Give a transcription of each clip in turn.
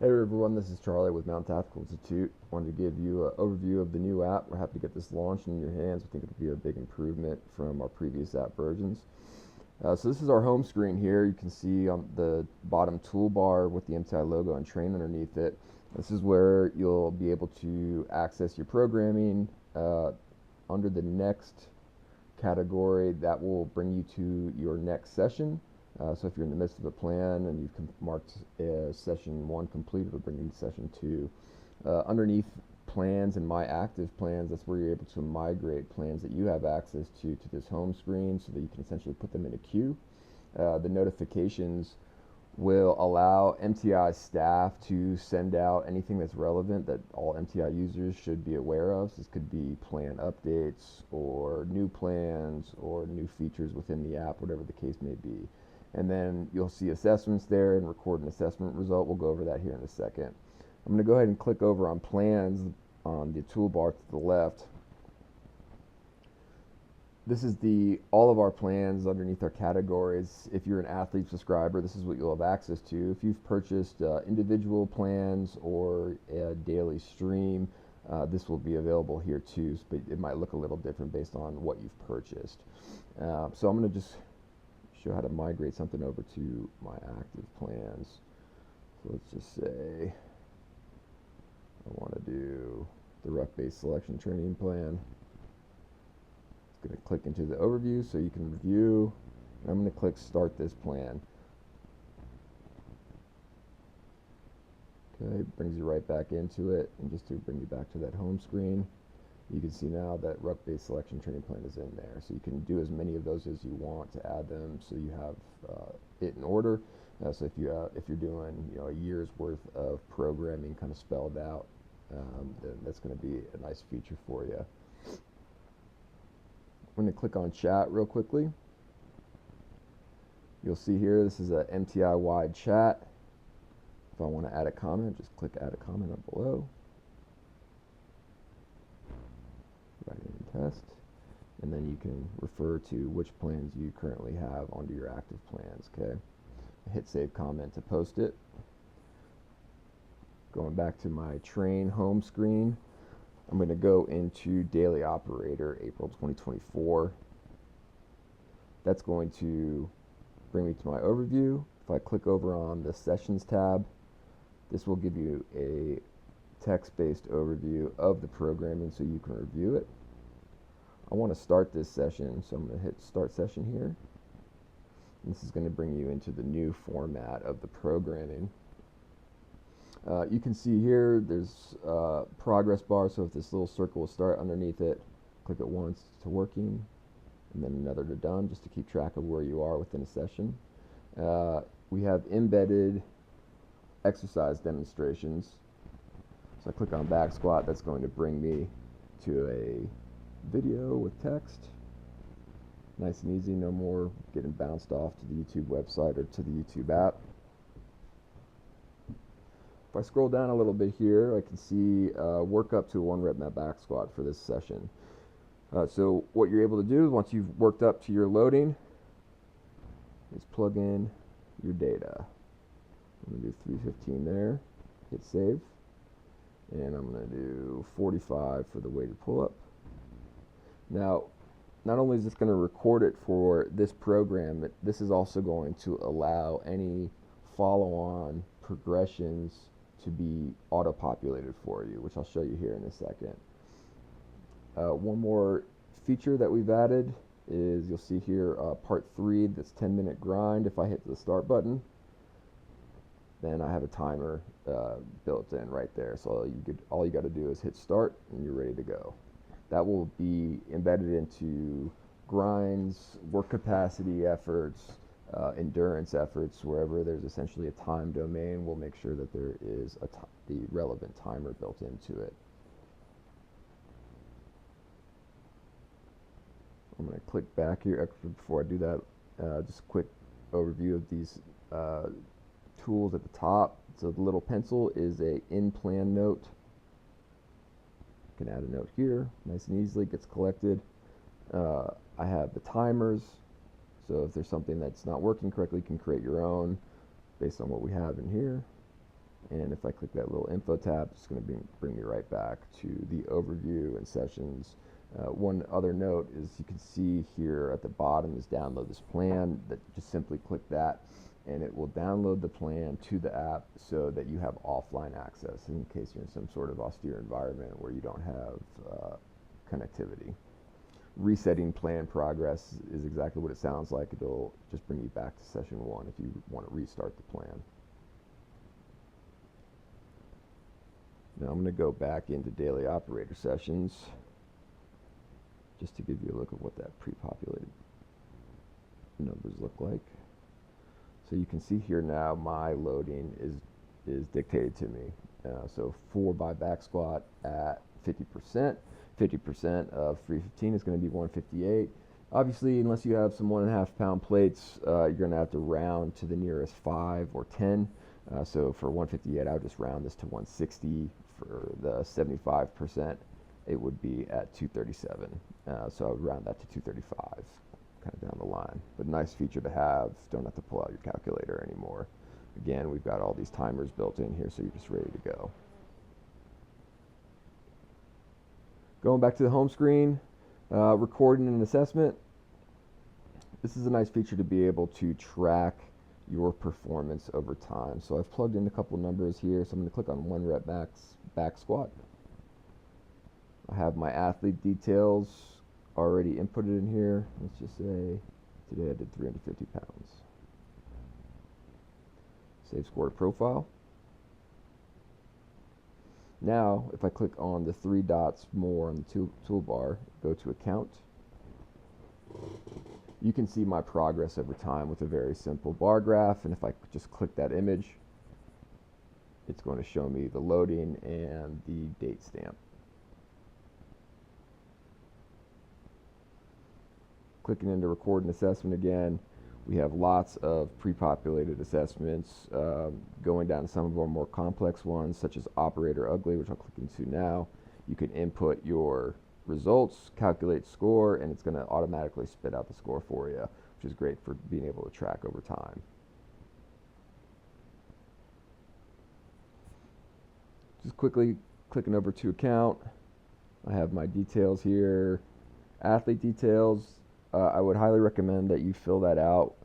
Hey everyone, this is Charlie with Mountain Tactical Institute. Wanted to give you an overview of the new app. We're happy to get this launched in your hands. We think it'll be a big improvement from our previous app versions. So this is our home screen here. You can see on the bottom toolbar with the MTI logo and train underneath it. This is where you'll be able to access your programming. Under the next category, that will bring you to your next session. So if you're in the midst of a plan and you've marked session 1 complete, it'll bring you to session 2. Underneath plans and my active plans, that's where you're able to migrate plans that you have access to this home screen so that you can essentially put them in a queue. The notifications will allow MTI staff to send out anything that's relevant that all MTI users should be aware of. So this could be plan updates or new plans or new features within the app, whatever the case may be. And then you'll see assessments there and record an assessment result. We'll go over that here in a second. I'm going to go ahead and click over on plans on the toolbar to the left. This is all of our plans underneath our categories. If you're an athlete subscriber, this is what you'll have access to. If you've purchased individual plans or a daily stream, this will be available here too, but it might look a little different based on what you've purchased. So I'm going to just show how to migrate something over to my active plans. So let's just say I want to do the ruck-based selection training plan. It's going to click into the overview so you can review. And I'm going to click start this plan. Okay, brings you right back into it, and just to bring you back to that home screen, you can see now that ruck-based selection training plan is in there. So you can do as many of those as you want to add them, so you have it in order. So if you're doing a year's worth of programming kind of spelled out, then that's going to be a nice feature for you. I'm going to click on chat real quickly. You'll see here this is a MTI wide chat. If I want to add a comment, just click add a comment up below. Write in test, and then you can refer to which plans you currently have onto your active plans. Okay, hit save comment to post it. Going back to my train home screen, I'm going to go into daily operator April 2024. That's going to bring me to my overview. If I click over on the sessions tab, this will give you a text-based overview of the programming so you can review it. I want to start this session, so I'm going to hit start session here. And this is going to bring you into the new format of the programming. You can see here there's a progress bar, so if this little circle will start underneath it, click it once to working, and then another to done, just to keep track of where you are within a session. We have embedded exercise demonstrations. So I click on back squat, that's going to bring me to a video with text. Nice and easy, no more getting bounced off to the YouTube website or to the YouTube app. If I scroll down a little bit here, I can see work up to a 1 rep back squat for this session. So what you're able to do once you've worked up to your loading is plug in your data. I'm going to do 315 there, hit save, and I'm going to do 45 for the weighted pull-up. Now, not only is this going to record it for this program, but this is also going to allow any follow-on progressions to be auto-populated for you, which I'll show you here in a second. One more feature that we've added is you'll see here part 3, this 10-minute grind. If I hit the start button, then I have a timer built in right there. So all you got to do is hit start and you're ready to go. That will be embedded into grinds, work capacity efforts, endurance efforts. Wherever there's essentially a time domain, we'll make sure that there is the relevant timer built into it. I'm going to click back here. Before I do that, just a quick overview of these tools at the top. So the little pencil is a in-plan note. You can add a note here, nice and easily, gets collected. I have the timers, so if there's something that's not working correctly, you can create your own based on what we have in here. And if I click that little info tab, it's going to bring me right back to the overview and sessions. One other note is you can see here at the bottom is download this plan. That just simply click that and it will download the plan to the app so that you have offline access in case you're in some sort of austere environment where you don't have connectivity. Resetting plan progress is exactly what it sounds like. It'll just bring you back to session 1 if you want to restart the plan. Now I'm going to go back into daily operator sessions just to give you a look at what that pre-populated numbers look like. So you can see here now my loading is dictated to me. So 4 by back squat at 50%. 50% of 315 is going to be 158. Obviously, unless you have some 1.5 pound plates, you're going to have to round to the nearest 5 or 10. So for 158, I would just round this to 160. For the 75%, it would be at 237. So I would round that to 235, kind of down the line. But nice feature to have. Don't have to pull out your calculator anymore. Again, we've got all these timers built in here, so you're just ready to go. Going back to the home screen, recording an assessment. This is a nice feature to be able to track your performance over time. So I've plugged in a couple numbers here. So I'm going to click on 1 rep max back squat. I have my athlete details already inputted in here. Let's just say today I did 350 pounds. Save score to profile. Now, if I click on the 3 dots more on the toolbar, go to account, you can see my progress over time with a very simple bar graph. And if I just click that image, it's going to show me the loading and the date stamp. Clicking into record an assessment again, we have lots of pre-populated assessments, going down to some of our more complex ones, such as operator ugly, which I'll click into now. You can input your results, calculate score, and it's going to automatically spit out the score for you, which is great for being able to track over time. Just quickly clicking over to account, I have my details here, athlete details. I would highly recommend that you fill that out,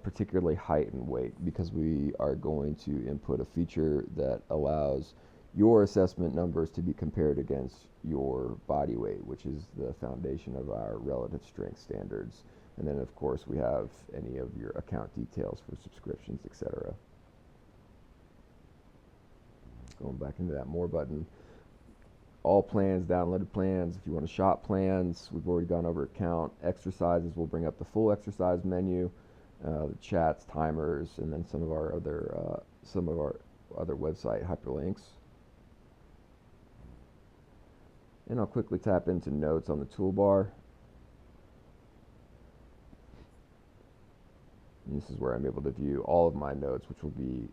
particularly height and weight, because we are going to input a feature that allows your assessment numbers to be compared against your body weight, which is the foundation of our relative strength standards. And then, of course, we have any of your account details for subscriptions, etc. Going back into that more button. All plans, downloaded plans. If you want to shop plans, we've already gone over account. Exercises will bring up the full exercise menu, the chats, timers, and then some of our other website hyperlinks. And I'll quickly tap into notes on the toolbar. And this is where I'm able to view all of my notes, which will be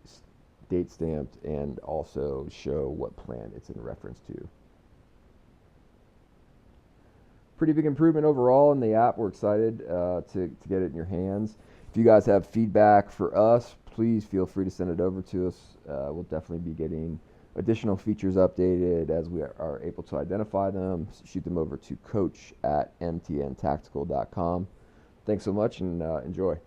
date stamped and also show what plan it's in reference to. Pretty big improvement overall in the app. We're excited to get it in your hands. If you guys have feedback for us, please feel free to send it over to us. We'll definitely be getting additional features updated as we are able to identify them. Shoot them over to coach@mtntactical.com. Thanks so much and enjoy.